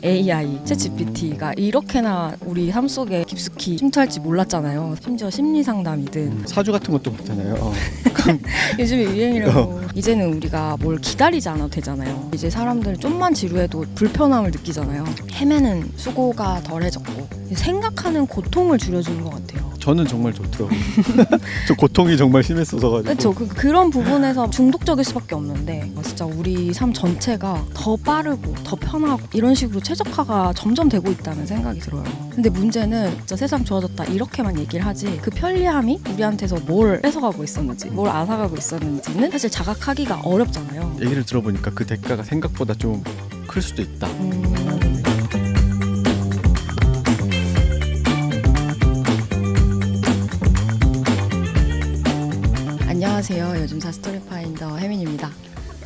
AI, 챗GPT가 이렇게나 우리 삶 속에 깊숙이 침투할지 몰랐잖아요. 심지어 심리 상담이든 사주 같은 것도 못하나요? 요즘에 유행이라고. 이제는 우리가 뭘 기다리지 않아도 되잖아요. 이제 사람들 좀만 지루해도 불편함을 느끼잖아요. 헤매는 수고가 덜해졌고 생각하는 고통을 줄여주는 것 같아요. 저는 정말 좋더라고요. 저 고통이 정말 심했어서 가지고. 그렇죠. 그런 부분에서 중독적일 수밖에 없는데 진짜 우리 삶 전체가 더 빠르고 더 편하고 이런 식으로 최적화가 점점 되고 있다는 생각이 들어요. 근데 문제는 진짜 세상 좋아졌다 이렇게만 얘기를 하지 그 편리함이 우리한테서 뭘 뺏어가고 있었는지 뭘 앗아가고 있었는지는 사실 자각하기가 어렵잖아요. 얘기를 들어보니까 그 대가가 생각보다 좀 클 수도 있다. 안녕하세요. 요즘사 스토리파인더 혜민입니다.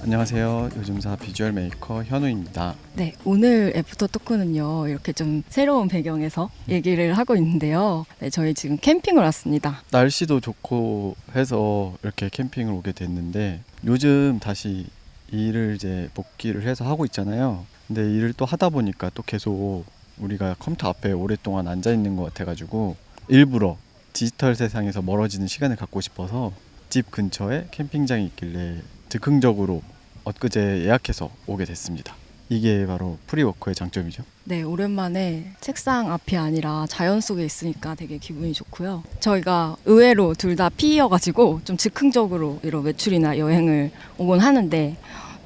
안녕하세요. 요즘사 비주얼 메이커 현우입니다. 네, 오늘 애프터 토크는요. 이렇게 좀 새로운 배경에서 얘기를 하고 있는데요. 네, 저희 지금 캠핑을 왔습니다. 날씨도 좋고 해서 이렇게 캠핑을 오게 됐는데 요즘 다시 일을 이제 복귀를 해서 하고 있잖아요. 근데 일을 또 하다 보니까 또 계속 우리가 컴퓨터 앞에 오랫동안 앉아 있는 것 같아가지고 일부러 디지털 세상에서 멀어지는 시간을 갖고 싶어서 집 근처에 캠핑장이 있길래 즉흥적으로 엊그제 예약해서 오게 됐습니다. 이게 바로 프리워커의 장점이죠. 네, 오랜만에 책상 앞이 아니라 자연 속에 있으니까 되게 기분이 좋고요. 저희가 의외로 둘 다 P여가지고 좀 즉흥적으로 이런 외출이나 여행을 오곤 하는데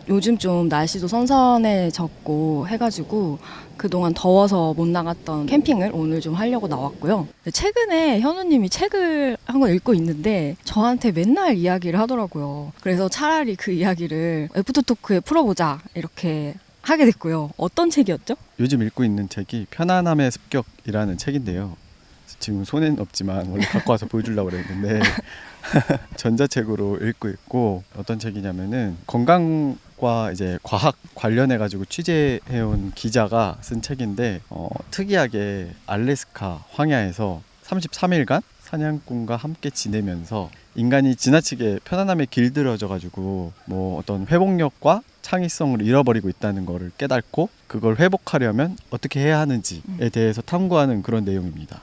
요즘 좀 날씨도 선선해졌고 해가지고 그동안 더워서 못 나갔던 캠핑을 오늘 좀 하려고 나왔고요. 최근에 현우님이 책을 한 권 읽고 있는데 저한테 맨날 이야기를 하더라고요. 그래서 차라리 그 이야기를 애프터 토크에 풀어보자 이렇게 하게 됐고요. 어떤 책이었죠? 요즘 읽고 있는 책이 편안함의 습격이라는 책인데요. 지금 손에는 없지만 원래 갖고 와서 보여주려고 그랬는데 전자책으로 읽고 있고 어떤 책이냐면은 건강과 이제 과학 관련해 가지고 취재해온 기자가 쓴 책인데 특이하게 알래스카 황야에서 33일간 사냥꾼과 함께 지내면서 인간이 지나치게 편안함에 길들여져 가지고 뭐 어떤 회복력과 창의성을 잃어버리고 있다는 것을 깨닫고 그걸 회복하려면 어떻게 해야 하는지에 대해서 탐구하는 그런 내용입니다.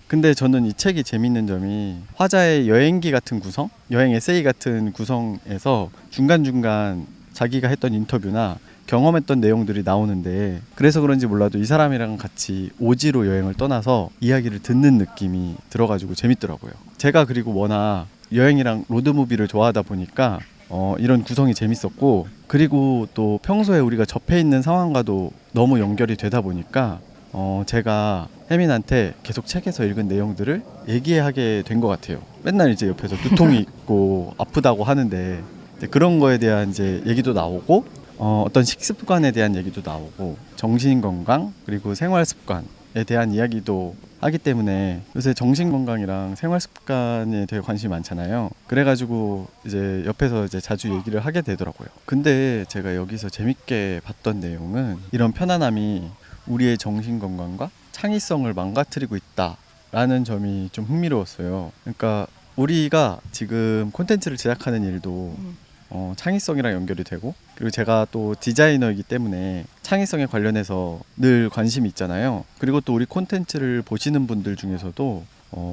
근데 저는 이 책이 재밌는 점이 화자의 여행기 같은 구성, 여행 에세이 같은 구성에서 중간중간 자기가 했던 인터뷰나 경험했던 내용들이 나오는데 그래서 그런지 몰라도 이 사람이랑 같이 오지로 여행을 떠나서 이야기를 듣는 느낌이 들어가지고 재밌더라고요. 제가 그리고 워낙 여행이랑 로드무비를 좋아하다 보니까 이런 구성이 재밌었고 그리고 또 평소에 우리가 접해 있는 상황과도 너무 연결이 되다 보니까 제가 혜민한테 계속 책에서 읽은 내용들을 얘기하게 된 것 같아요. 맨날 이제 옆에서 두통이 있고 아프다고 하는데 이제 그런 거에 대한 이제 얘기도 나오고 어떤 식습관에 대한 얘기도 나오고 정신건강 그리고 생활습관에 대한 이야기도 하기 때문에 요새 정신건강이랑 생활습관에 되게 관심이 많잖아요. 그래가지고 이제 옆에서 이제 자주 얘기를 하게 되더라고요. 근데 제가 여기서 재밌게 봤던 내용은 이런 편안함이 우리의 정신건강과 창의성을 망가뜨리고 있다라는 점이 좀 흥미로웠어요. 그러니까 우리가 지금 콘텐츠를 제작하는 일도 창의성이랑 연결이 되고 그리고 제가 또 디자이너이기 때문에 창의성에 관련해서 늘 관심이 있잖아요. 그리고 또 우리 콘텐츠를 보시는 분들 중에서도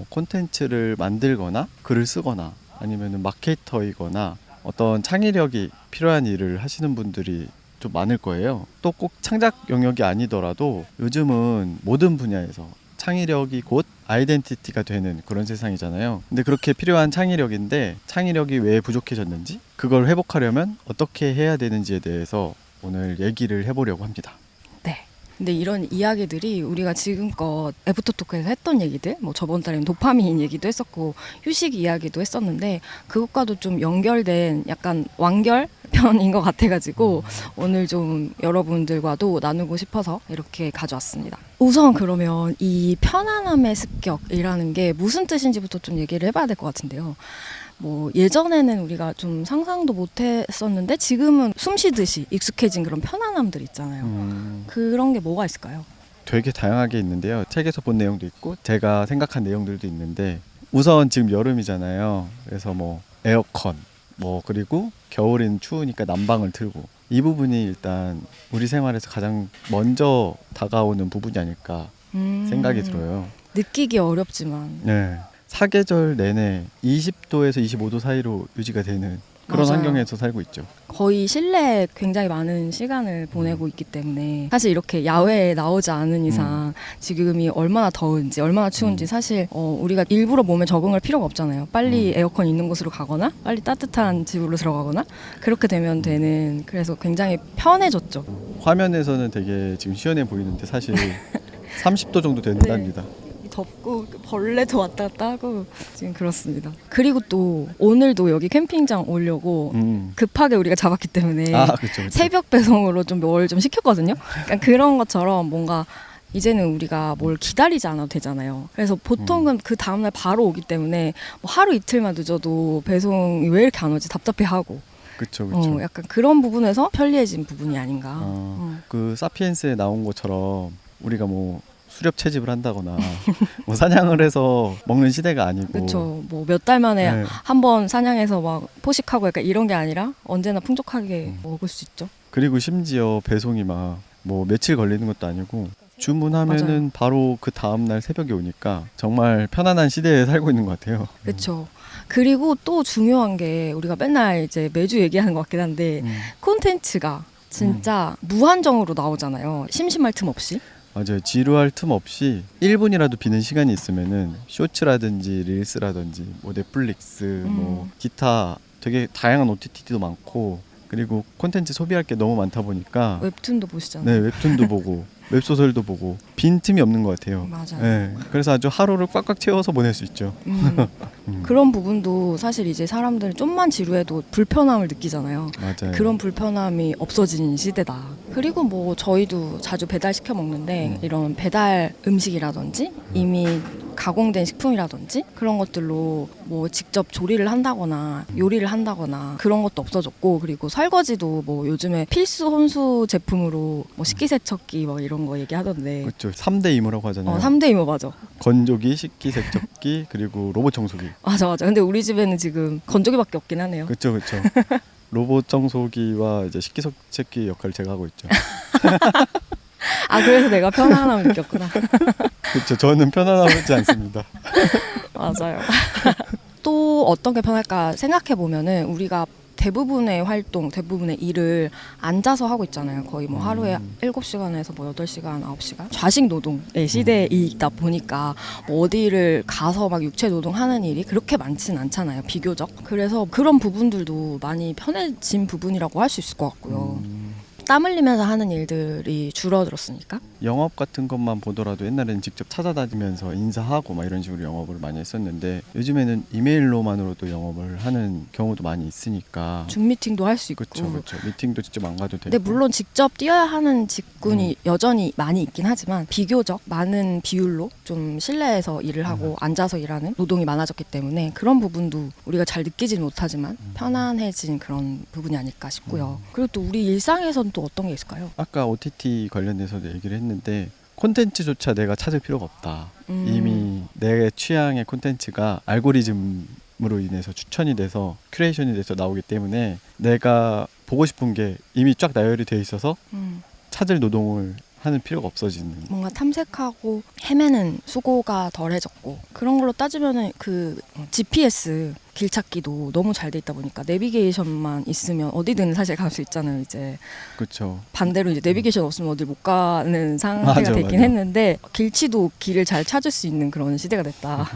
콘텐츠를 만들거나 글을 쓰거나 아니면 마케터이거나 어떤 창의력이 필요한 일을 하시는 분들이 좀 많을 거예요. 또 꼭 창작 영역이 아니더라도 요즘은 모든 분야에서 창의력이 곧 아이덴티티가 되는 그런 세상이잖아요. 근데 그렇게 필요한 창의력인데 창의력이 왜 부족해졌는지 그걸 회복하려면 어떻게 해야 되는지에 대해서 오늘 얘기를 해보려고 합니다. 네. 근데 이런 이야기들이 우리가 지금껏 애프터 토크에서 했던 얘기들 뭐 저번 달에는 도파민 얘기도 했었고 휴식 이야기도 했었는데 그것과도 좀 연결된 약간 완결 편인 것 같아가지고 오늘 좀 여러분들과도 나누고 싶어서 이렇게 가져왔습니다. 우선 그러면 이 편안함의 습격이라는 게 무슨 뜻인지부터 좀 얘기를 해봐야 될 것 같은데요. 뭐 예전에는 우리가 좀 상상도 못했었는데 지금은 숨쉬듯이 익숙해진 그런 편안함들 있잖아요. 그런 게 뭐가 있을까요? 되게 다양하게 있는데요. 책에서 본 내용도 있고 제가 생각한 내용들도 있는데 우선 지금 여름이잖아요. 그래서 뭐 에어컨 뭐 그리고 겨울엔 추우니까 난방을 틀고 이 부분이 일단 우리 생활에서 가장 먼저 다가오는 부분이 아닐까 생각이 들어요. 느끼기 어렵지만 네. 사계절 내내 20도에서 25도 사이로 유지가 되는 그런 맞아요. 환경에서 살고 있죠. 거의 실내에 굉장히 많은 시간을 보내고 있기 때문에 사실 이렇게 야외에 나오지 않은 이상 지금이 얼마나 더운지 얼마나 추운지 사실 우리가 일부러 몸에 적응할 필요가 없잖아요. 빨리 에어컨 있는 곳으로 가거나 빨리 따뜻한 집으로 들어가거나 그렇게 되면 되는, 그래서 굉장히 편해졌죠. 화면에서는 되게 지금 시원해 보이는데 사실 30도 정도 된답니다. 덥고 벌레도 왔다 갔다 하고 지금 그렇습니다. 그리고 또 오늘도 여기 캠핑장 오려고 급하게 우리가 잡았기 때문에 그렇죠. 새벽 배송으로 좀 뭘 좀 시켰거든요. 그러니까 그런 것처럼 뭔가 이제는 우리가 뭘 기다리지 않아도 되잖아요. 그래서 보통은 그 다음날 바로 오기 때문에 뭐 하루 이틀만 늦어도 배송이 왜 이렇게 안 오지 답답해하고 그렇죠. 그렇죠. 약간 그런 부분에서 편리해진 부분이 아닌가. 그 사피엔스에 나온 것처럼 우리가 뭐 수렵 채집을 한다거나 뭐 사냥을 해서 먹는 시대가 아니고 그렇죠. 뭐 몇 달 만에 네. 한번 사냥해서 막 포식하고 약간 이런 게 아니라 언제나 풍족하게 먹을 수 있죠. 그리고 심지어 배송이 막 뭐 며칠 걸리는 것도 아니고 주문하면은 맞아요. 바로 그 다음 날 새벽에 오니까 정말 편안한 시대에 살고 있는 것 같아요. 그렇죠. 그리고 또 중요한 게 우리가 맨날 이제 매주 얘기하는 것 같긴 한데 콘텐츠가 진짜 무한정으로 나오잖아요. 심심할 틈 없이. 맞아요. 지루할 틈 없이 1분이라도 비는 시간이 있으면은 쇼츠라든지 릴스라든지 뭐 넷플릭스 뭐 기타 되게 다양한 OTT도 많고, 그리고 콘텐츠 소비할 게 너무 많다 보니까 웹툰도 보시잖아요. 네, 웹툰도 보고 웹소설도 보고 빈 틈이 없는 것 같아요. 맞아요. 네, 그래서 아주 하루를 꽉꽉 채워서 보낼 수 있죠. 그런 부분도 사실 이제 사람들은 좀만 지루해도 불편함을 느끼잖아요. 맞아요. 그런 불편함이 없어진 시대다. 그리고 뭐 저희도 자주 배달 시켜 먹는데 이런 배달 음식이라든지 이미 가공된 식품이라든지 그런 것들로 뭐 직접 조리를 한다거나 요리를 한다거나 그런 것도 없어졌고, 그리고 설거지도 뭐 요즘에 필수 혼수 제품으로 뭐 식기세척기 뭐 이런 거 얘기하던데 그렇죠. 3대 이모라고 하잖아요. 3대 이모 맞아. 건조기, 식기세척기, 그리고 로봇 청소기. 맞아. 근데 우리 집에는 지금 건조기밖에 없긴 하네요. 그렇죠. 로봇 청소기와 이제 식기세척기 역할을 제가 하고 있죠. 그래서 내가 편안함을 느꼈구나. 그렇죠. 저는 편안하지 않습니다. 맞아요. 또 어떤 게 편할까 생각해 보면은 우리가 대부분의 활동, 대부분의 일을 앉아서 하고 있잖아요. 거의 뭐 하루에 7시간에서 뭐 8시간, 9시간. 좌식 노동의 시대이다 보니까 뭐 어디를 가서 막 육체 노동하는 일이 그렇게 많지는 않잖아요. 비교적. 그래서 그런 부분들도 많이 편해진 부분이라고 할 수 있을 것 같고요. 땀 흘리면서 하는 일들이 줄어들었으니까. 영업 같은 것만 보더라도 옛날에는 직접 찾아다니면서 인사하고 막 이런 식으로 영업을 많이 했었는데 요즘에는 이메일로만으로도 영업을 하는 경우도 많이 있으니까. 줌 미팅도 할 수 있고. 그렇죠. 미팅도 직접 안 가도 되고. 근데 물론 직접 뛰어야 하는 직군이 여전히 많이 있긴 하지만 비교적 많은 비율로 좀 실내에서 일을 하고 앉아서 일하는 노동이 많아졌기 때문에 그런 부분도 우리가 잘 느끼지는 못하지만 편안해진 그런 부분이 아닐까 싶고요. 그리고 또 우리 일상에서는 또 어떤 게 있을까요? 아까 OTT 관련해서도 얘기를 했는데 콘텐츠조차 내가 찾을 필요가 없다. 이미 내 취향의 콘텐츠가 알고리즘으로 인해서 추천이 돼서 큐레이션이 돼서 나오기 때문에 내가 보고 싶은 게 이미 쫙 나열이 돼 있어서 찾을 노동을 하는 필요가 없어지는. 뭔가 탐색하고 헤매는 수고가 덜해졌고, 그런 걸로 따지면은 그 GPS 길 찾기도 너무 잘 돼 있다 보니까 내비게이션만 있으면 어디든 사실 갈 수 있잖아요. 이제 그렇죠. 반대로 이제 내비게이션 없으면 어딜 못 가는 상태가 맞아, 되긴 맞아. 했는데 길치도 길을 잘 찾을 수 있는 그런 시대가 됐다.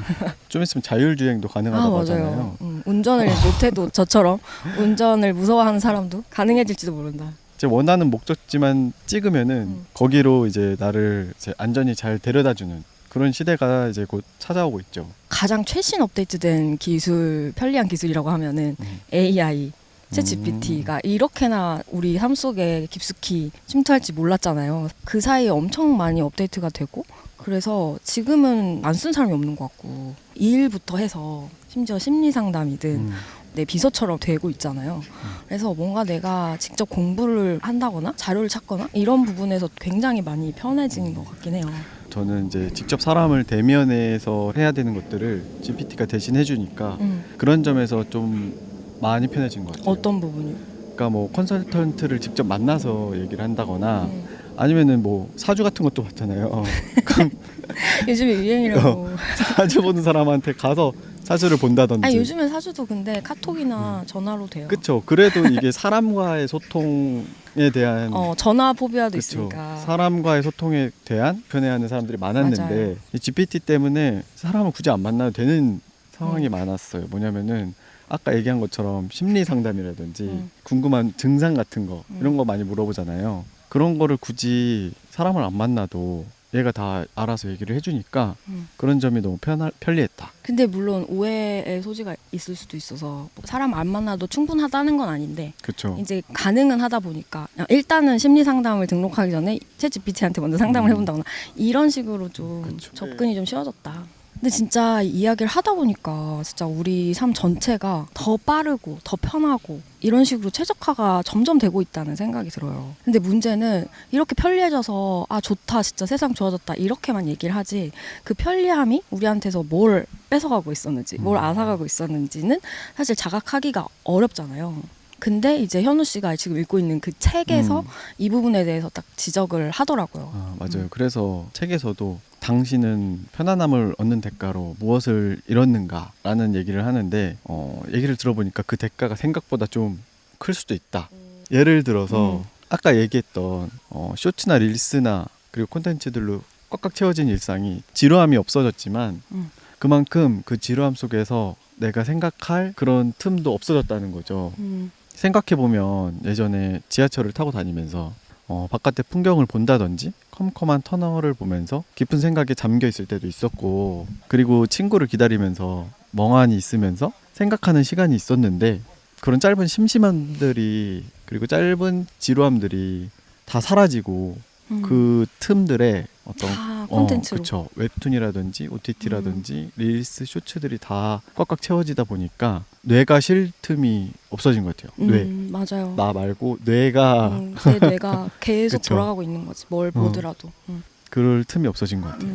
좀 있으면 자율주행도 가능하다고 맞아요. 하잖아요. 운전을 못해도 저처럼 운전을 무서워하는 사람도 가능해질지도 모른다. 제 원하는 목적지만 찍으면은 거기로 이제 나를 이제 안전히 잘 데려다주는 그런 시대가 이제 곧 찾아오고 있죠. 가장 최신 업데이트된 기술, 편리한 기술이라고 하면은 AI, 챗GPT가 이렇게나 우리 삶 속에 깊숙이 침투할지 몰랐잖아요. 그 사이에 엄청 많이 업데이트가 되고, 그래서 지금은 안 쓴 사람이 없는 것 같고, 일부터 해서 심지어 심리 상담이든 내 비서처럼 되고 있잖아요. 그래서 뭔가 내가 직접 공부를 한다거나 자료를 찾거나 이런 부분에서 굉장히 많이 편해진 것 같긴 해요. 저는 이제 직접 사람을 대면해서 해야 되는 것들을 GPT가 대신 해주니까 그런 점에서 좀 많이 편해진 것 같아요. 어떤 부분이? 그러니까 뭐 컨설턴트를 직접 만나서 얘기를 한다거나 아니면은 뭐 사주 같은 것도 봤잖아요. 그럼 요즘에 유행이라고. 사주 보는 사람한테 가서 사주를 본다든지. 아니 요즘엔 사주도 근데 카톡이나 전화로 돼요. 그렇죠. 그래도 이게 사람과의 소통에 대한 전화 포비아도 그쵸. 있으니까. 사람과의 소통에 대한 불편해하는 사람들이 많았는데 맞아요. 이 GPT 때문에 사람을 굳이 안 만나도 되는 상황이 음. 많았어요. 뭐냐면은 아까 얘기한 것처럼 심리 상담이라든지 음. 궁금한 증상 같은 거 이런 거 많이 물어보잖아요. 그런 거를 굳이 사람을 안 만나도 얘가 다 알아서 얘기를 해주니까 그런 점이 너무 편리했다. 근데 물론 오해의 소지가 있을 수도 있어서 사람 안 만나도 충분하다는 건 아닌데 그렇죠. 이제 가능은 하다 보니까 일단은 심리 상담을 등록하기 전에 챗GPT한테 먼저 상담을 해본다거나 이런 식으로 좀 그쵸. 접근이 좀 쉬워졌다. 근데 진짜 이야기를 하다 보니까 진짜 우리 삶 전체가 더 빠르고 더 편하고 이런 식으로 최적화가 점점 되고 있다는 생각이 들어요. 근데 문제는 이렇게 편리해져서 아 좋다 진짜 세상 좋아졌다 이렇게만 얘기를 하지 그 편리함이 우리한테서 뭘 뺏어가고 있었는지 뭘 앗아가고 있었는지는 사실 자각하기가 어렵잖아요. 근데 이제 현우 씨가 지금 읽고 있는 그 책에서 이 부분에 대해서 딱 지적을 하더라고요. 맞아요. 그래서 책에서도 당신은 편안함을 얻는 대가로 무엇을 잃었는가라는 얘기를 하는데 얘기를 들어보니까 그 대가가 생각보다 좀 클 수도 있다. 예를 들어서 아까 얘기했던 쇼츠나 릴스나 그리고 콘텐츠들로 꽉꽉 채워진 일상이 지루함이 없어졌지만 그만큼 그 지루함 속에서 내가 생각할 그런 틈도 없어졌다는 거죠. 생각해보면 예전에 지하철을 타고 다니면서 바깥의 풍경을 본다든지 컴컴한 터널을 보면서 깊은 생각에 잠겨 있을 때도 있었고 그리고 친구를 기다리면서 멍하니 있으면서 생각하는 시간이 있었는데 그런 짧은 심심함들이 그리고 짧은 지루함들이 다 사라지고 그 틈들에 어떤 다 콘텐츠로. 그쵸. 웹툰이라든지 OTT라든지 릴스, 쇼츠들이 다 꽉꽉 채워지다 보니까 뇌가 쉴 틈이 없어진 것 같아요. 뇌. 맞아요. 나 말고 뇌가 내 뇌가 계속 그쵸. 돌아가고 있는 거지. 뭘 보더라도. 그럴 틈이 없어진 것 같아요.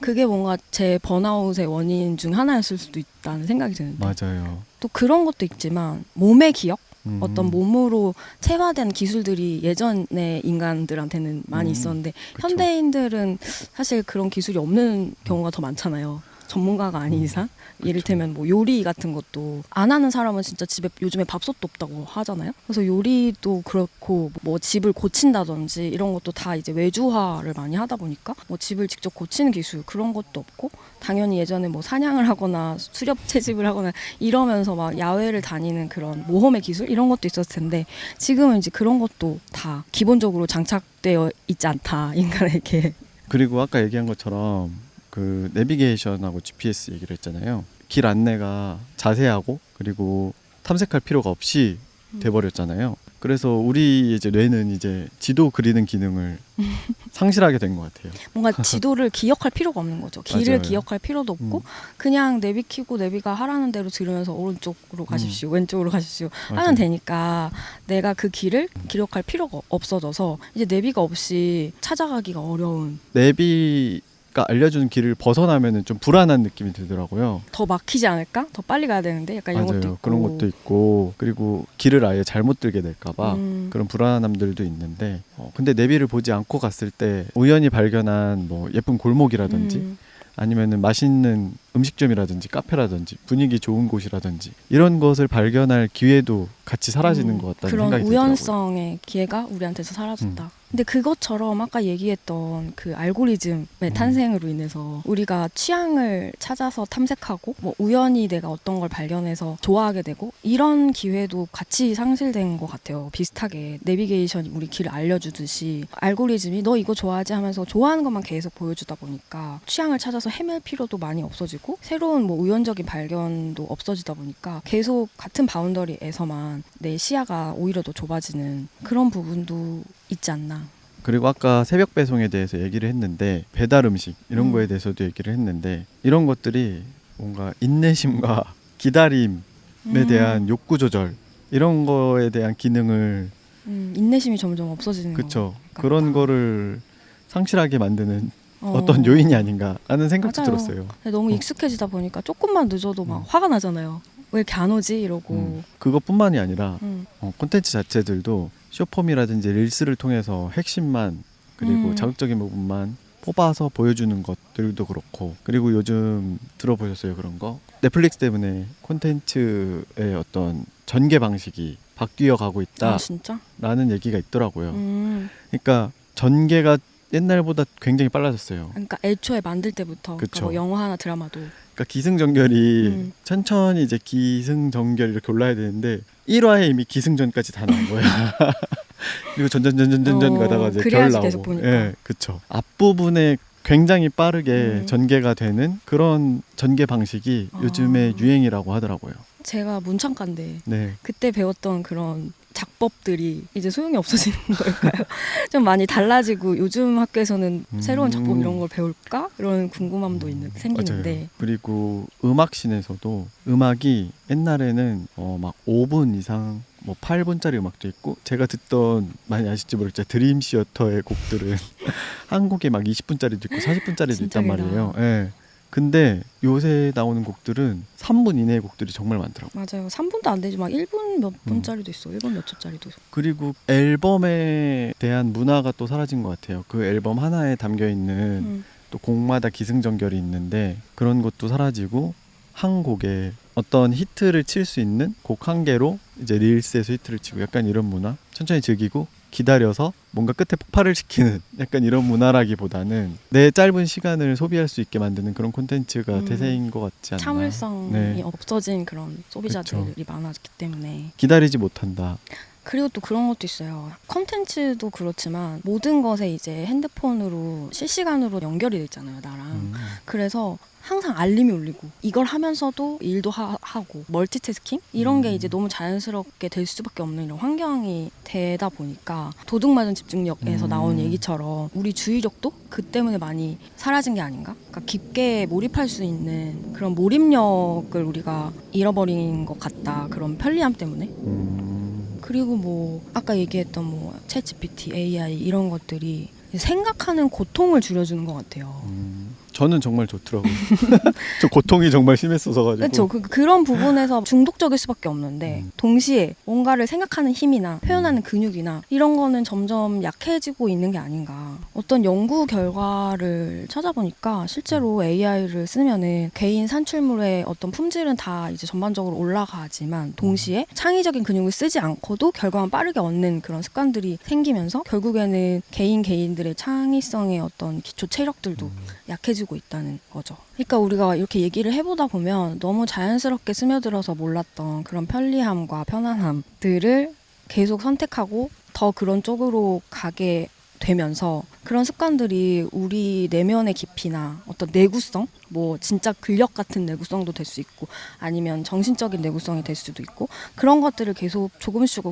그게 뭔가 제 번아웃의 원인 중 하나였을 수도 있다는 생각이 드는데 맞아요. 또 그런 것도 있지만 몸의 기억? 어떤 음. 몸으로 체화된 기술들이 예전의 인간들한테는 많이 있었는데 그쵸. 현대인들은 사실 그런 기술이 없는 경우가 더 많잖아요. 전문가가 아닌 이상. 이를테면 뭐 요리 같은 것도 안 하는 사람은 진짜 집에 요즘에 밥솥도 없다고 하잖아요. 그래서 요리도 그렇고 뭐 집을 고친다든지 이런 것도 다 이제 외주화를 많이 하다 보니까 뭐 집을 직접 고치는 기술 그런 것도 없고 당연히 예전에 뭐 사냥을 하거나 수렵 채집을 하거나 이러면서 막 야외를 다니는 그런 모험의 기술 이런 것도 있었을 텐데 지금은 이제 그런 것도 다 기본적으로 장착되어 있지 않다 인간에게. 그리고 아까 얘기한 것처럼 그 내비게이션하고 GPS 얘기를 했잖아요. 길 안내가 자세하고 그리고 탐색할 필요가 없이 돼버렸잖아요. 그래서 우리 이제 뇌는 이제 지도 그리는 기능을 상실하게 된 것 같아요. 뭔가 지도를 기억할 필요가 없는 거죠. 길을 맞아요. 기억할 필요도 없고 그냥 내비 켜고 내비가 하라는 대로 들으면서 오른쪽으로 가십시오, 왼쪽으로 가십시오 맞아요. 하면 되니까 내가 그 길을 기록할 필요가 없어져서 이제 내비가 없이 찾아가기가 어려운 내비가 알려주는 길을 벗어나면은 좀 불안한 느낌이 들더라고요. 더 막히지 않을까? 더 빨리 가야 되는데 약간 이런 맞아요. 것도 있고 그런 것도 있고 그리고 길을 아예 잘못 들게 될까봐 그런 불안함들도 있는데 근데 내비를 보지 않고 갔을 때 우연히 발견한 뭐 예쁜 골목이라든지 아니면은 맛있는 음식점이라든지 카페라든지 분위기 좋은 곳이라든지 이런 것을 발견할 기회도 같이 사라지는 것 같다는 그런 생각이 들더라고요. 우연성의 기회가 우리한테서 사라졌다. 근데 그것처럼 아까 얘기했던 그 알고리즘의 탄생으로 인해서 우리가 취향을 찾아서 탐색하고 뭐 우연히 내가 어떤 걸 발견해서 좋아하게 되고 이런 기회도 같이 상실된 것 같아요. 비슷하게 내비게이션이 우리 길을 알려주듯이 알고리즘이 너 이거 좋아하지 하면서 좋아하는 것만 계속 보여주다 보니까 취향을 찾아서 헤맬 필요도 많이 없어지고 새로운 뭐 우연적인 발견도 없어지다 보니까 계속 같은 바운더리에서만 내 시야가 오히려 더 좁아지는 그런 부분도 있지 않나. 그리고 아까 새벽 배송에 대해서 얘기를 했는데 배달 음식 이런 거에 대해서도 얘기를 했는데 이런 것들이 뭔가 인내심과 기다림에 대한 욕구 조절 이런 거에 대한 기능을 인내심이 점점 없어지는 그쵸 것 그런 같다. 거를 상실하게 만드는 어떤 요인이 아닌가 하는 생각도 맞아요. 들었어요. 너무 익숙해지다 보니까 조금만 늦어도 막 화가 나잖아요. 왜 이렇게 안 오지 이러고. 그것뿐만이 아니라 음. 콘텐츠 자체들도 쇼폼이라든지 릴스를 통해서 핵심만 그리고 자극적인 부분만 뽑아서 보여주는 것들도 그렇고, 그리고 요즘 들어보셨어요 그런 거? 넷플릭스 때문에 콘텐츠의 어떤 전개 방식이 바뀌어 가고 아 진짜? 있다라는 얘기가 있더라고요. 그러니까 전개가 옛날보다 굉장히 빨라졌어요. 그러니까 애초에 만들 때부터 그러니까 그쵸. 뭐 영화나 드라마도 그러니까 기승전결이 천천히 이제 기승전결 이렇게 올라야 되는데 1화에 이미 기승전까지 다 나온 거야. 그리고 전전전전전전 가다가 이제 결 그래야지 나오고. 계속 보니까. 예, 그쵸. 앞부분에 굉장히 빠르게 전개가 되는 그런 전개 방식이 요즘의 유행이라고 하더라고요. 제가 문창과인데 네. 그때 배웠던 그런 작법들이 이제 소용이 없어지는 걸까요? 좀 많이 달라지고 요즘 학교에서는 새로운 작법 이런 걸 배울까? 이런 궁금함도 생기는데. 맞아요. 그리고 음악씬에서도 음악이 옛날에는 막 5분 이상 뭐 8분짜리 음악도 있고, 제가 듣던, 많이 아실지 모르겠지만 드림 시어터의 곡들은 한 곡에 막 20분짜리도 있고 40분짜리도 진짜 있단 길다. 말이에요. 예. 근데 요새 나오는 곡들은 3분 이내의 곡들이 정말 많더라고요. 맞아요. 3분도 안 되지. 막 1분 몇 분짜리도 있어. 1분 몇 초짜리도 있어. 그리고 앨범에 대한 문화가 또 사라진 것 같아요. 그 앨범 하나에 담겨 있는 또 곡마다 기승전결이 있는데 그런 것도 사라지고, 한 곡에 어떤 히트를 칠 수 있는 곡 한 개로 이제 릴스에서 히트를 치고, 약간 이런 문화, 천천히 즐기고 기다려서 뭔가 끝에 폭발을 시키는 약간 이런 문화라기보다는 내 짧은 시간을 소비할 수 있게 만드는 그런 콘텐츠가 대세인 것 같지 않나. 참을성이 네. 없어진 그런 소비자들이 그쵸. 많아졌기 때문에. 기다리지 못한다. 그리고 또 그런 것도 있어요. 콘텐츠도 그렇지만 모든 것에 이제 핸드폰으로 실시간으로 연결이 돼 있잖아요, 나랑. 그래서 항상 알림이 울리고 이걸 하면서도 일도 하고 멀티태스킹? 이런 게 이제 너무 자연스럽게 될 수밖에 없는 이런 환경이 되다 보니까 도둑맞은 집중력에서 나온 얘기처럼 우리 주의력도 그 때문에 많이 사라진 게 아닌가? 그러니까 깊게 몰입할 수 있는 그런 몰입력을 우리가 잃어버린 것 같다. 그런 편리함 때문에. 그리고 뭐 아까 얘기했던 뭐 챗GPT, AI 이런 것들이 생각하는 고통을 줄여주는 것 같아요. 저는 정말 좋더라고요. 저 고통이 정말 심했어서 가지고. 그렇죠. 그런 부분에서 중독적일 수밖에 없는데 동시에 뭔가를 생각하는 힘이나 표현하는 근육이나 이런 거는 점점 약해지고 있는 게 아닌가. 어떤 연구 결과를 찾아보니까 실제로 AI를 쓰면은 개인 산출물의 어떤 품질은 다 이제 전반적으로 올라가지만 동시에 창의적인 근육을 쓰지 않고도 결과만 빠르게 얻는 그런 습관들이 생기면서 결국에는 개인들의 창의성의 어떤 기초 체력들도 약해지고 있다는 거죠. 그러니까 우리가 이렇게 얘기를 해보다 보면 너무 자연스럽게 스며들어서 몰랐던 그런 편리함과 편안함들을 계속 선택하고 더 그런 쪽으로 가게 되면서 그런 습관들이 우리 내면의 깊이나 어떤 내구성, 뭐 진짜 근력 같은 내구성도 될 수 있고 아니면 정신적인 내구성이 될 수도 있고 그런 것들을 계속 조금씩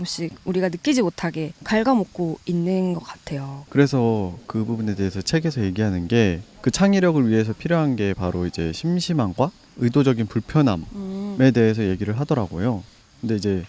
우리가 느끼지 못하게 갉아먹고 있는 것 같아요. 그래서 그 부분에 대해서 책에서 얘기하는 게, 그 창의력을 위해서 필요한 게 바로 이제 심심함과 의도적인 불편함에 대해서 얘기를 하더라고요. 근데 이제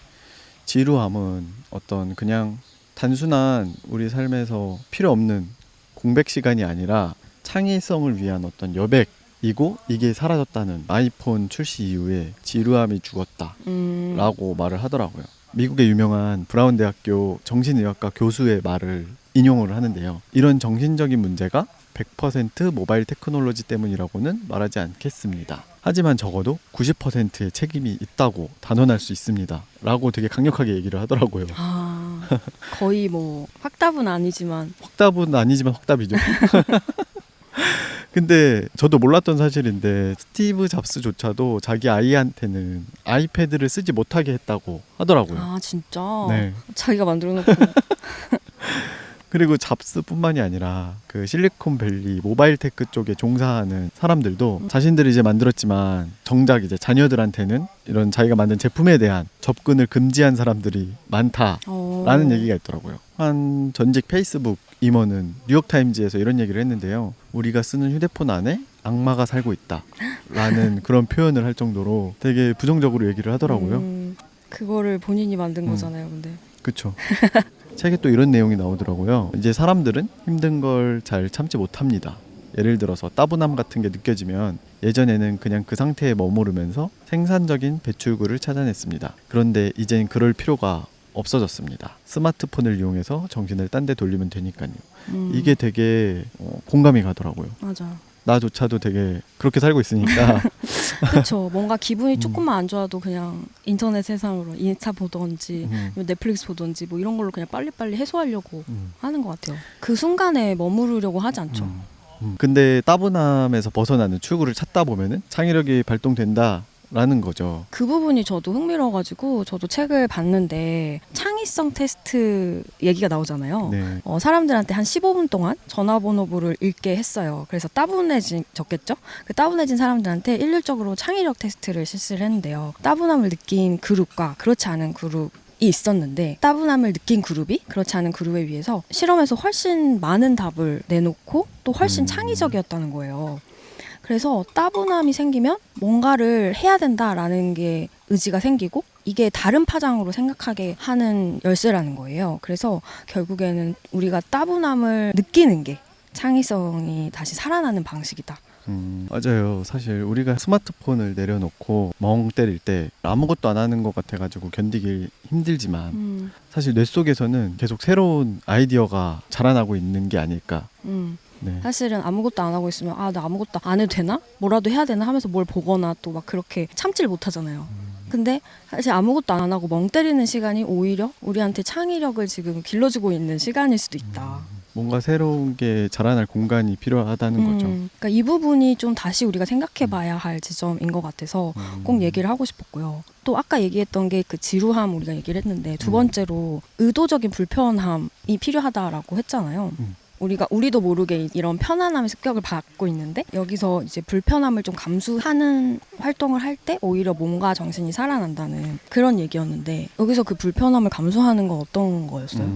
지루함은 어떤 그냥 단순한 우리 삶에서 필요 없는 공백 시간이 아니라 창의성을 위한 어떤 여백이고, 이게 사라졌다는, 아이폰 출시 이후에 지루함이 죽었다라고 말을 하더라고요. 미국의 유명한 브라운 대학교 정신의학과 교수의 말을 인용을 하는데요. 이런 정신적인 문제가 100% 모바일 테크놀로지 때문이라고는 말하지 않겠습니다. 하지만 적어도 90%의 책임이 있다고 단언할 수 있습니다. 라고 되게 강력하게 얘기를 하더라고요. 거의 뭐 확답은 아니지만 확답은 아니지만 확답이죠. 근데 저도 몰랐던 사실인데 스티브 잡스조차도 자기 아이한테는 아이패드를 쓰지 못하게 했다고 하더라고요. 아 진짜? 네. 자기가 만들어놓고 그리고 잡스뿐만이 아니라 그 실리콘밸리 모바일 테크 쪽에 종사하는 사람들도 자신들이 이제 만들었지만 정작 이제 자녀들한테는 이런 자기가 만든 제품에 대한 접근을 금지한 사람들이 많다라는 얘기가 있더라고요. 한 전직 페이스북 임원은 뉴욕타임즈에서 이런 얘기를 했는데요. 우리가 쓰는 휴대폰 안에 악마가 살고 있다라는 그런 표현을 할 정도로 되게 부정적으로 얘기를 하더라고요. 그거를 본인이 만든 거잖아요, 근데. 그렇죠. 책에 또 이런 내용이 나오더라고요. 이제 사람들은 힘든 걸 잘 참지 못합니다. 예를 들어서 따분함 같은 게 느껴지면 예전에는 그냥 그 상태에 머무르면서 생산적인 배출구를 찾아냈습니다. 그런데 이젠 그럴 필요가 없어졌습니다. 스마트폰을 이용해서 정신을 딴 데 돌리면 되니까요. 이게 되게 공감이 가더라고요. 맞아. 나조차도 되게 그렇게 살고 있으니까 그렇죠. 뭔가 기분이 조금만 안 좋아도 그냥 인터넷 세상으로 인스타 보던지 넷플릭스 보던지 뭐 이런 걸로 그냥 빨리빨리 해소하려고 하는 것 같아요. 그 순간에 머무르려고 하지 않죠. 근데 따분함에서 벗어나는 출구를 찾다 보면은 창의력이 발동된다라는 거죠. 그 부분이 저도 흥미로워가지고 저도 책을 봤는데 창의성 테스트 얘기가 나오잖아요. 네. 사람들한테 한 15분 동안 전화번호부를 읽게 했어요. 그래서 따분해졌겠죠? 그 따분해진 사람들한테 일률적으로 창의력 테스트를 실시를 했는데요. 따분함을 느낀 그룹과 그렇지 않은 그룹이 있었는데 따분함을 느낀 그룹이 그렇지 않은 그룹에 비해서 실험에서 훨씬 많은 답을 내놓고 또 훨씬 창의적이었다는 거예요. 그래서 따분함이 생기면 뭔가를 해야 된다라는 게 의지가 생기고 이게 다른 파장으로 생각하게 하는 열쇠라는 거예요. 그래서 결국에는 우리가 따분함을 느끼는 게 창의성이 다시 살아나는 방식이다. 맞아요. 사실 우리가 스마트폰을 내려놓고 멍 때릴 때 아무것도 안 하는 것 같아가지고 견디기 힘들지만 사실 뇌 속에서는 계속 새로운 아이디어가 자라나고 있는 게 아닐까. 네. 사실은 아무것도 안 하고 있으면 나 아무것도 안 해도 되나? 뭐라도 해야 되나? 하면서 뭘 보거나 또 막 그렇게 참지를 못하잖아요. 근데 사실 아무것도 안 하고 멍 때리는 시간이 오히려 우리한테 창의력을 지금 길러주고 있는 시간일 수도 있다. 뭔가 새로운 게 자라날 공간이 필요하다는 거죠. 그러니까 이 부분이 좀 다시 우리가 생각해봐야 할 지점인 것 같아서 꼭 얘기를 하고 싶었고요. 또 아까 얘기했던 게 그 지루함 우리가 얘기를 했는데 두 번째로 의도적인 불편함이 필요하다라고 했잖아요. 우리도 모르게 이런 편안함의 습격을 받고 있는데 여기서 이제 불편함을 좀 감수하는 활동을 할 때 오히려 몸과 정신이 살아난다는 그런 얘기였는데 여기서 그 불편함을 감수하는 건 어떤 거였어요?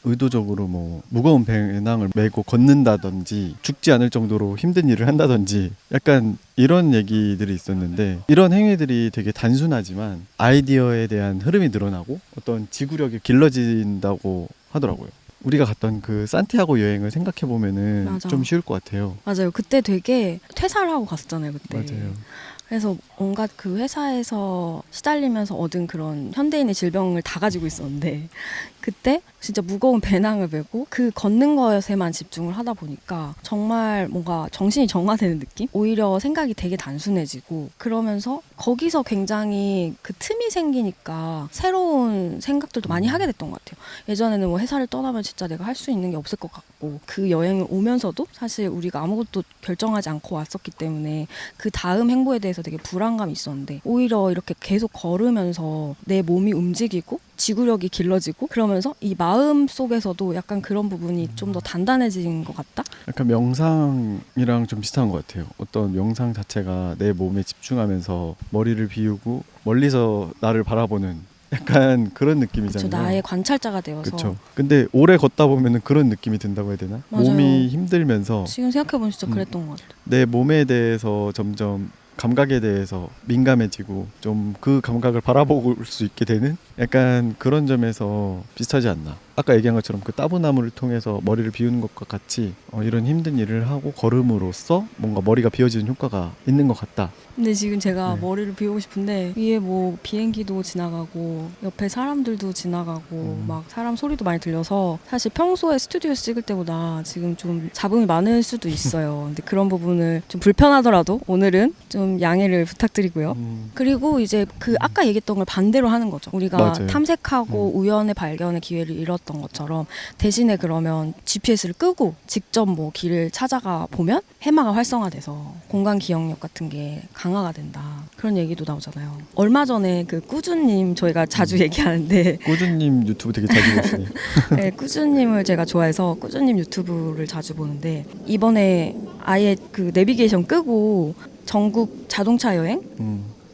의도적으로 뭐 무거운 배낭을 메고 걷는다든지 죽지 않을 정도로 힘든 일을 한다든지 약간 이런 얘기들이 있었는데 이런 행위들이 되게 단순하지만 아이디어에 대한 흐름이 늘어나고 어떤 지구력이 길러진다고 하더라고요. 우리가 갔던 그 산티아고 여행을 생각해 보면은 맞아. 좀 쉬울 것 같아요. 맞아요. 그때 되게 퇴사를 하고 갔었잖아요. 그때. 맞아요. 그래서 온갖 그 회사에서 시달리면서 얻은 그런 현대인의 질병을 다 가지고 있었는데 그때 진짜 무거운 배낭을 메고 그 걷는 것에만 집중을 하다 보니까 정말 뭔가 정신이 정화되는 느낌? 오히려 생각이 되게 단순해지고 그러면서 거기서 굉장히 그 틈이 생기니까 새로운 생각들도 많이 하게 됐던 것 같아요. 예전에는 뭐 회사를 떠나면 진짜 내가 할 수 있는 게 없을 것 같고 그 여행을 오면서도 사실 우리가 아무것도 결정하지 않고 왔었기 때문에 그 다음 행보에 대해서 되게 불안감이 있었는데 오히려 이렇게 계속 걸으면서 내 몸이 움직이고 지구력이 길러지고 그러면서 이 마음 속에서도 약간 그런 부분이 좀 더 단단해진 것 같다? 약간 명상이랑 좀 비슷한 것 같아요. 어떤 명상 자체가 내 몸에 집중하면서 머리를 비우고 멀리서 나를 바라보는 약간 그런 느낌이잖아요. 그쵸, 나의 관찰자가 되어서. 그렇죠. 근데 오래 걷다 보면은 그런 느낌이 든다고 해야 되나? 맞아요. 몸이 힘들면서 지금 생각해보면 진짜 그랬던 것 같아요. 내 몸에 대해서 점점 감각에 대해서 민감해지고 좀 그 감각을 바라볼 수 있게 되는 약간 그런 점에서 비슷하지 않나. 아까 얘기한 것처럼 그 따분함을 통해서 머리를 비우는 것과 같이 이런 힘든 일을 하고 걸음으로써 뭔가 머리가 비워지는 효과가 있는 것 같다. 근데 지금 제가 네. 머리를 비우고 싶은데 위에 뭐 비행기도 지나가고 옆에 사람들도 지나가고 막 사람 소리도 많이 들려서 사실 평소에 스튜디오에서 찍을 때보다 지금 좀 잡음이 많을 수도 있어요. 근데 그런 부분을 좀 불편하더라도 오늘은 좀 양해를 부탁드리고요. 그리고 이제 그 아까 얘기했던 걸 반대로 하는 거죠. 우리가 맞아요. 탐색하고 우연의 발견의 기회를 잃었던 것처럼 대신에 그러면 GPS를 끄고 직접 뭐 길을 찾아가 보면 해마가 활성화돼서 공간 기억력 같은 게 강화가 된다. 그런 얘기도 나오잖아요. 얼마 전에 그 꾸준님 저희가 자주 얘기하는데 꾸준님 유튜브 되게 자주 보시네요. 네, 꾸준님을 제가 좋아해서 꾸준님 유튜브를 자주 보는데 이번에 아예 그 내비게이션 끄고 전국 자동차 여행?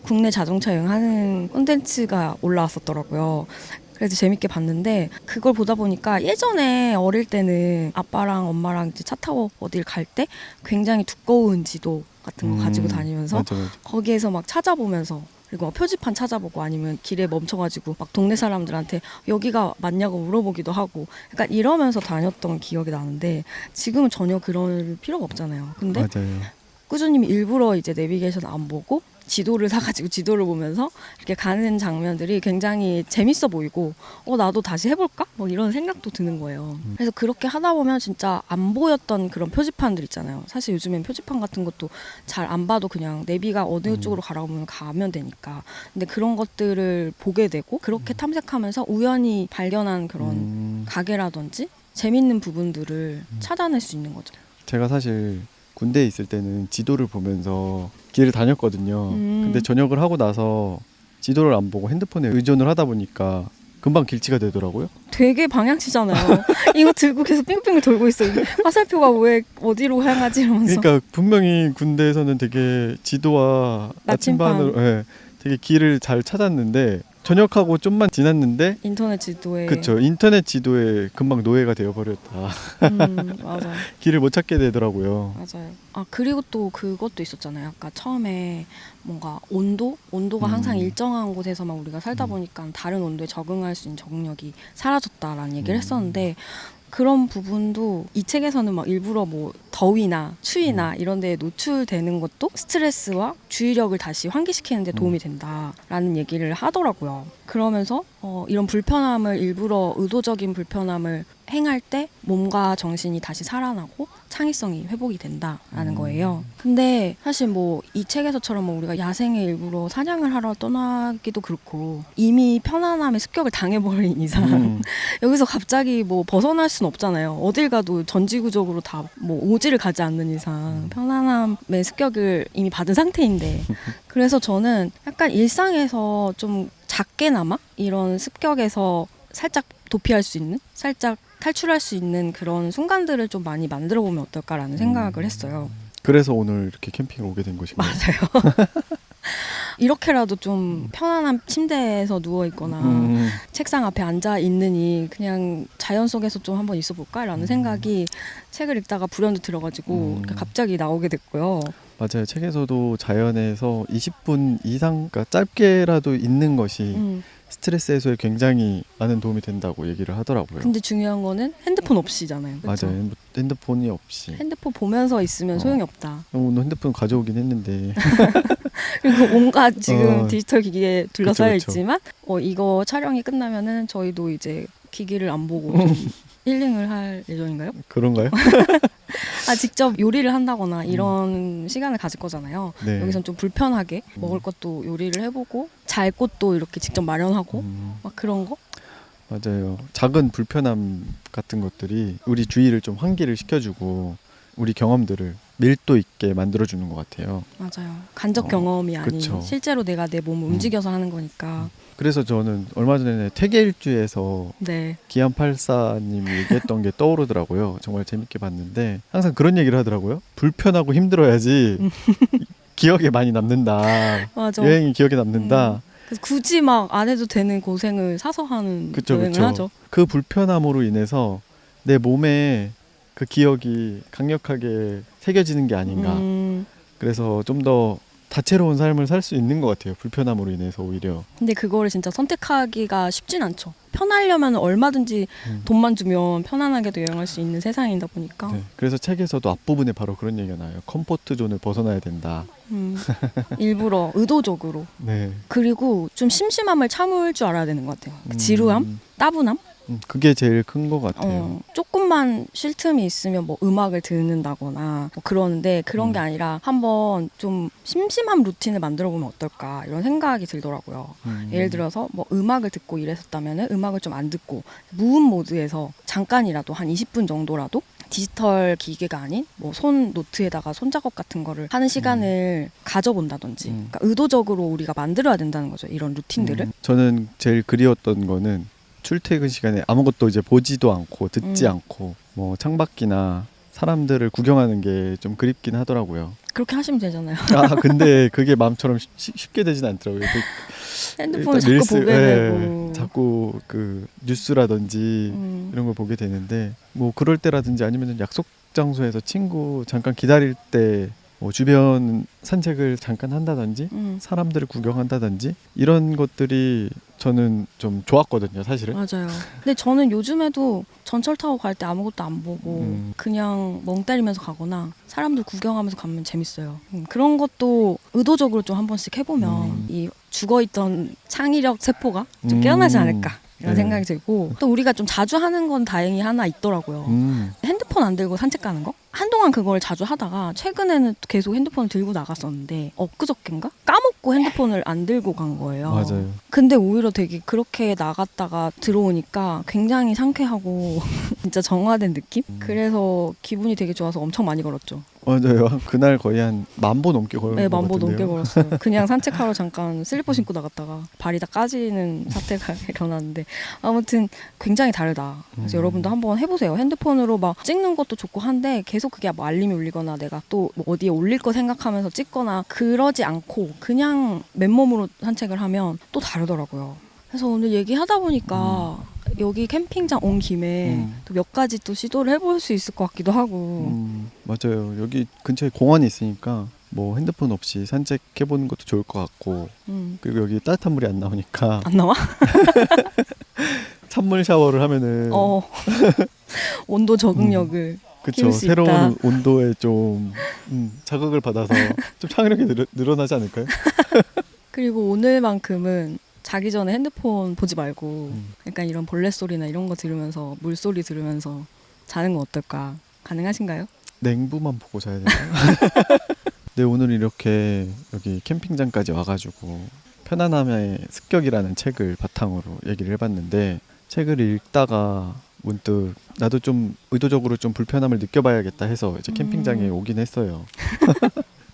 국내 자동차 여행하는 콘텐츠가 올라왔었더라고요. 그래서 재밌게 봤는데 그걸 보다 보니까 예전에 어릴 때는 아빠랑 엄마랑 이제 차 타고 어딜 갈 때 굉장히 두꺼운 지도 같은 거 가지고 다니면서 맞아. 거기에서 막 찾아보면서 그리고 막 표지판 찾아보고 아니면 길에 멈춰가지고 막 동네 사람들한테 여기가 맞냐고 물어보기도 하고 약간 이러면서 다녔던 기억이 나는데 지금은 전혀 그럴 필요가 없잖아요. 근데 맞아요. 꾸준히 일부러 이제 내비게이션 안 보고 지도를 사가지고 지도를 보면서 이렇게 가는 장면들이 굉장히 재밌어 보이고 나도 다시 해볼까? 뭐 이런 생각도 드는 거예요. 그래서 그렇게 하다 보면 진짜 안 보였던 그런 표지판들 있잖아요. 사실 요즘엔 표지판 같은 것도 잘 안 봐도 그냥 내비가 어느 쪽으로 가라고 하면 가면 되니까. 근데 그런 것들을 보게 되고 그렇게 탐색하면서 우연히 발견한 그런 가게라든지 재밌는 부분들을 찾아낼 수 있는 거죠. 제가 사실 군대에 있을 때는 지도를 보면서 길을 다녔거든요. 근데 전역을 하고 나서 지도를 안 보고 핸드폰에 의존을 하다 보니까 금방 길치가 되더라고요. 되게 방향치잖아요. 이거 들고 계속 빙빙 돌고 있어요. 화살표가 왜 어디로 향하지 이러면서. 그러니까 분명히 군대에서는 되게 지도와 나침반으로 되게 길을 잘 찾았는데 전역하고 좀만 지났는데 인터넷 지도에. 그쵸, 인터넷 지도에 금방 노예가 되어버렸다. 맞아. 길을 못 찾게 되더라고요. 맞아요. 아 그리고 또 그것도 있었잖아요. 아까 처음에 뭔가 온도가 항상 일정한 곳에서만 우리가 살다 보니까 다른 온도에 적응할 수 있는 적응력이 사라졌다라는 얘기를 했었는데 그런 부분도 이 책에서는 막 일부러 뭐 더위나 추위나 이런 데에 노출되는 것도 스트레스와 주의력을 다시 환기시키는 데 도움이 된다라는 얘기를 하더라고요. 그러면서 이런 불편함을 일부러 의도적인 불편함을 행할 때 몸과 정신이 다시 살아나고 창의성이 회복이 된다라는 거예요. 근데 사실 뭐 이 책에서처럼 뭐 우리가 야생에 일부러 사냥을 하러 떠나기도 그렇고 이미 편안함의 습격을 당해버린 이상 여기서 갑자기 뭐 벗어날 수는 없잖아요. 어딜 가도 전지구적으로 다 뭐 오지를 가지 않는 이상 편안함의 습격을 이미 받은 상태인데 그래서 저는 약간 일상에서 좀 작게나마 이런 습격에서 살짝 도피할 수 있는, 살짝 탈출할 수 있는 그런 순간들을 좀 많이 만들어 보면 어떨까라는 생각을 했어요. 그래서 오늘 이렇게 캠핑을 오게 된 것인가요? 맞아요. 이렇게라도 좀 편안한 침대에서 누워 있거나 책상 앞에 앉아 있느니 그냥 자연 속에서 좀 한번 있어 볼까라는 생각이 책을 읽다가 불현듯 들어가지고 갑자기 나오게 됐고요. 맞아요. 책에서도 자연에서 20분 이상, 그러니까 짧게라도 있는 것이 스트레스 해소에 굉장히 많은 도움이 된다고 얘기를 하더라고요. 근데 중요한 거는 핸드폰 없이잖아요. 그쵸? 맞아요. 핸드폰이 없이. 핸드폰 보면서 있으면 소용이 없다. 오늘 핸드폰 가져오긴 했는데 그리고 온갖 지금 디지털 기기에 둘러싸여 그쵸. 있지만 이거 촬영이 끝나면은 저희도 이제 기기를 안 보고 좀 힐링을 할 예정인가요? 그런가요? 직접 요리를 한다거나 이런 시간을 가질 거잖아요. 네. 여기선 좀 불편하게 먹을 것도 요리를 해보고 잘 곳도 이렇게 직접 마련하고 막 그런 거? 맞아요. 작은 불편함 같은 것들이 우리 주의를 좀 환기를 시켜주고 우리 경험들을 밀도 있게 만들어주는 것 같아요. 맞아요. 간접 경험이 아닌 그쵸. 실제로 내가 내 몸을 움직여서 하는 거니까. 그래서 저는 얼마 전에 태계일주에서 네. 기안84님이 얘기했던 게 떠오르더라고요. 정말 재밌게 봤는데 항상 그런 얘기를 하더라고요. 불편하고 힘들어야지 기억에 많이 남는다. 맞아. 여행이 기억에 남는다. 그래서 굳이 막 안 해도 되는 고생을 사서 하는 여행을 하죠. 그 불편함으로 인해서 내 몸에 그 기억이 강력하게 새겨지는 게 아닌가. 그래서 좀 더 다채로운 삶을 살 수 있는 것 같아요. 불편함으로 인해서 오히려. 근데 그거를 진짜 선택하기가 쉽진 않죠. 편하려면 얼마든지 돈만 주면 편안하게도 여행할 수 있는 세상이다 보니까. 네. 그래서 책에서도 앞부분에 바로 그런 얘기가 나와요. 컴포트 존을 벗어나야 된다. 일부러 의도적으로. 네. 그리고 좀 심심함을 참을 줄 알아야 되는 것 같아요. 그 지루함, 따분함. 그게 제일 큰 것 같아요. 조금만 쉴 틈이 있으면 뭐 음악을 듣는다거나 뭐 그러는데 그런 게 아니라 한번 좀 심심한 루틴을 만들어 보면 어떨까 이런 생각이 들더라고요. 예를 들어서 뭐 음악을 듣고 일했었다면 음악을 좀 안 듣고 무음 모드에서 잠깐이라도 한 20분 정도라도 디지털 기계가 아닌 뭐 손 노트에다가 손작업 같은 거를 하는 시간을 가져본다든지 그러니까 의도적으로 우리가 만들어야 된다는 거죠. 이런 루틴들을. 저는 제일 그리웠던 거는 출퇴근 시간에 아무것도 이제 보지도 않고 듣지 않고 뭐 창밖이나 사람들을 구경하는 게 좀 그립긴 하더라고요. 그렇게 하시면 되잖아요. 근데 그게 마음처럼 쉽게 되진 않더라고요. 핸드폰을 자꾸 보게 되고 자꾸 그 뉴스라든지 이런 걸 보게 되는데 뭐 그럴 때라든지 아니면 약속 장소에서 친구 잠깐 기다릴 때 뭐 주변 산책을 잠깐 한다든지 음. 사람들을 구경한다든지 이런 것들이 저는 좀 좋았거든요, 사실은. 맞아요. 근데 저는 요즘에도 전철 타고 갈 때 아무것도 안 보고 그냥 멍 때리면서 가거나 사람들 구경하면서 가면 재밌어요. 그런 것도 의도적으로 좀 한 번씩 해보면 이 죽어있던 창의력 세포가 좀 깨어나지 않을까 이런 네. 생각이 들고, 또 우리가 좀 자주 하는 건 다행히 하나 있더라고요. 핸드폰 안 들고 산책 가는 거? 한동안 그걸 자주 하다가 최근에는 계속 핸드폰을 들고 나갔었는데 엊그저껜가? 까먹고 핸드폰을 안 들고 간 거예요. 맞아요. 근데 오히려 되게 그렇게 나갔다가 들어오니까 굉장히 상쾌하고 진짜 정화된 느낌? 그래서 기분이 되게 좋아서 엄청 많이 걸었죠. 맞아요. 그날 거의 한 10,000보 넘게 걸은 네, 것 10,000보 넘게 같은데요. 걸었어요. 그냥 산책하러 잠깐 슬리퍼 신고 나갔다가 발이 다 까지는 사태가 일어났는데 아무튼 굉장히 다르다. 그래서 여러분도 한번 해보세요. 핸드폰으로 막 찍는 것도 좋고 한데 계속 그게 뭐 알림이 울리거나 내가 또뭐 어디에 올릴 거 생각하면서 찍거나 그러지 않고 그냥 맨몸으로 산책을 하면 또 다르더라고요. 그래서 오늘 얘기하다 보니까 여기 캠핑장 온 김에 또 몇 가지 또 시도를 해볼 수 있을 것 같기도 하고. 맞아요. 여기 근처에 공원이 있으니까 뭐 핸드폰 없이 산책해보는 것도 좋을 것 같고, 그리고 여기 따뜻한 물이 안 나오니까 안 나와? 찬물 샤워를 하면은 온도 적응력을 그쵸, 키울 수 새로운 있다. 온도에 좀 자극을 받아서 좀 창의력이 늘어나지 않을까요? 그리고 오늘만큼은 자기 전에 핸드폰 보지 말고 약간 이런 벌레 소리나 이런 거 들으면서 물소리 들으면서 자는 건 어떨까? 가능하신가요? 냉부만 보고 자야 되나요? 네, 오늘 이렇게 여기 캠핑장까지 와가지고 편안함의 습격이라는 책을 바탕으로 얘기를 해봤는데, 책을 읽다가 문득 나도 좀 의도적으로 좀 불편함을 느껴봐야겠다 해서 이제 캠핑장에 오긴 했어요.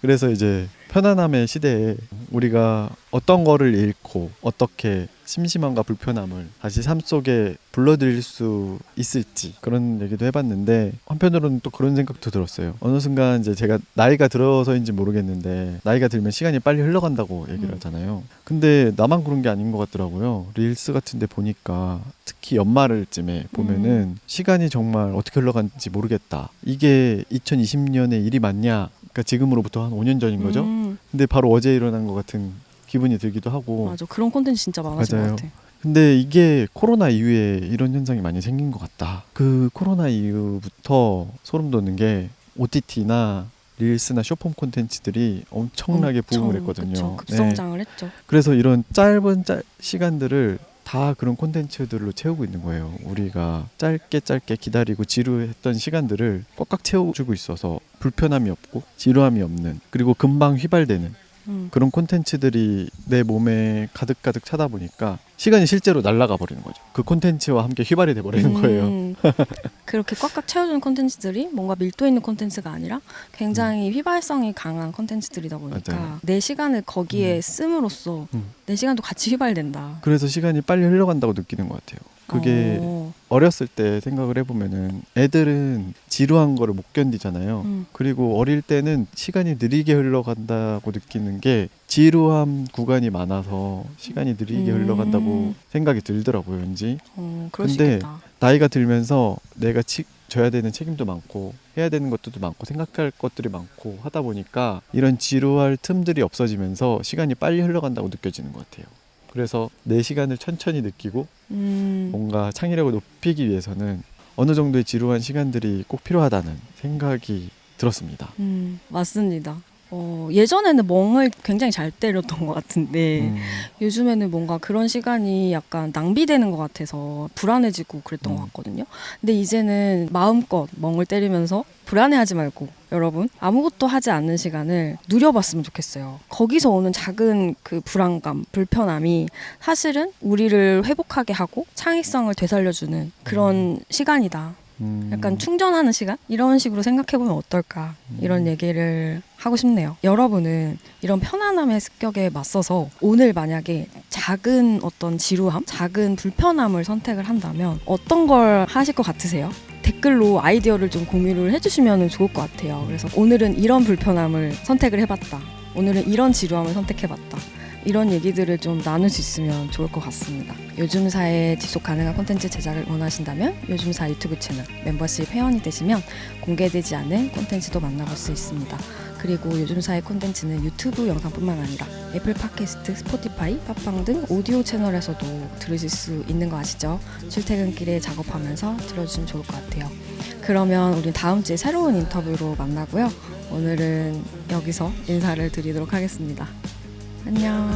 그래서 이제 편안함의 시대에 우리가 어떤 거를 잃고 어떻게 심심함과 불편함을 다시 삶 속에 불러들일 수 있을지 그런 얘기도 해봤는데, 한편으로는 또 그런 생각도 들었어요. 어느 순간 이제 제가 나이가 들어서인지 모르겠는데 나이가 들면 시간이 빨리 흘러간다고 얘기를 하잖아요. 근데 나만 그런 게 아닌 것 같더라고요. 릴스 같은 데 보니까 특히 연말쯤에 보면은 시간이 정말 어떻게 흘러간지 모르겠다. 이게 2020년의 일이 맞냐? 그러니까 지금으로부터 한 5년 전인 거죠. 근데 바로 어제 일어난 것 같은 기분이 들기도 하고. 맞아. 그런 콘텐츠 진짜 많아진 맞아요. 것 같아. 근데 이게 코로나 이후에 이런 현상이 많이 생긴 것 같다. 그 코로나 이후부터 소름 돋는 게 OTT나 릴스나 쇼폼 콘텐츠들이 엄청나게 부흥을 했거든요. 그쵸, 급성장을 했죠. 그래서 이런 짧은 시간들을 다 그런 콘텐츠들로 채우고 있는 거예요. 우리가 짧게 기다리고 지루했던 시간들을 꽉꽉 채워주고 있어서 불편함이 없고 지루함이 없는, 그리고 금방 휘발되는 그런 콘텐츠들이 내 몸에 가득가득 차다 보니까 시간이 실제로 날아가 버리는 거죠. 그 콘텐츠와 함께 휘발이 돼버리는 거예요. 그렇게 꽉꽉 채워주는 콘텐츠들이 뭔가 밀도 있는 콘텐츠가 아니라 굉장히 휘발성이 강한 콘텐츠들이다 보니까 맞아요. 내 시간을 거기에 씀으로써 내 시간도 같이 휘발된다. 그래서 시간이 빨리 흘러간다고 느끼는 것 같아요. 그게 어렸을 때 생각을 해보면은 애들은 지루한 거를 못 견디잖아요. 그리고 어릴 때는 시간이 느리게 흘러간다고 느끼는 게 지루함 구간이 많아서 시간이 느리게 흘러간다고 생각이 들더라고요, 왠지. 그럴 수 근데 있겠다. 나이가 들면서 내가 져야 되는 책임도 많고 해야 되는 것들도 많고 생각할 것들이 많고 하다 보니까 이런 지루할 틈들이 없어지면서 시간이 빨리 흘러간다고 느껴지는 것 같아요. 그래서 내 시간을 천천히 느끼고 뭔가 창의력을 높이기 위해서는 어느 정도의 지루한 시간들이 꼭 필요하다는 생각이 들었습니다. 맞습니다. 예전에는 멍을 굉장히 잘 때렸던 것 같은데 요즘에는 뭔가 그런 시간이 약간 낭비되는 것 같아서 불안해지고 그랬던 것 같거든요. 근데 이제는 마음껏 멍을 때리면서 불안해하지 말고 여러분 아무것도 하지 않는 시간을 누려봤으면 좋겠어요. 거기서 오는 작은 그 불안감, 불편함이 사실은 우리를 회복하게 하고 창의성을 되살려주는 그런 시간이다. 약간 충전하는 시간? 이런 식으로 생각해보면 어떨까? 이런 얘기를 하고 싶네요. 여러분은 이런 편안함의 습격에 맞서서 오늘 만약에 작은 어떤 지루함, 작은 불편함을 선택을 한다면 어떤 걸 하실 것 같으세요? 댓글로 아이디어를 좀 공유를 해주시면 좋을 것 같아요. 그래서 오늘은 이런 불편함을 선택을 해봤다. 오늘은 이런 지루함을 선택해봤다. 이런 얘기들을 좀 나눌 수 있으면 좋을 것 같습니다. 요즘사의 지속 가능한 콘텐츠 제작을 원하신다면 요즘사 유튜브 채널 멤버십 회원이 되시면 공개되지 않은 콘텐츠도 만나볼 수 있습니다. 그리고 요즘사의 콘텐츠는 유튜브 영상뿐만 아니라 애플 팟캐스트, 스포티파이, 팟빵 등 오디오 채널에서도 들으실 수 있는 거 아시죠? 출퇴근길에 작업하면서 들어주시면 좋을 것 같아요. 그러면 우리 다음 주에 새로운 인터뷰로 만나고요. 오늘은 여기서 인사를 드리도록 하겠습니다. 안녕.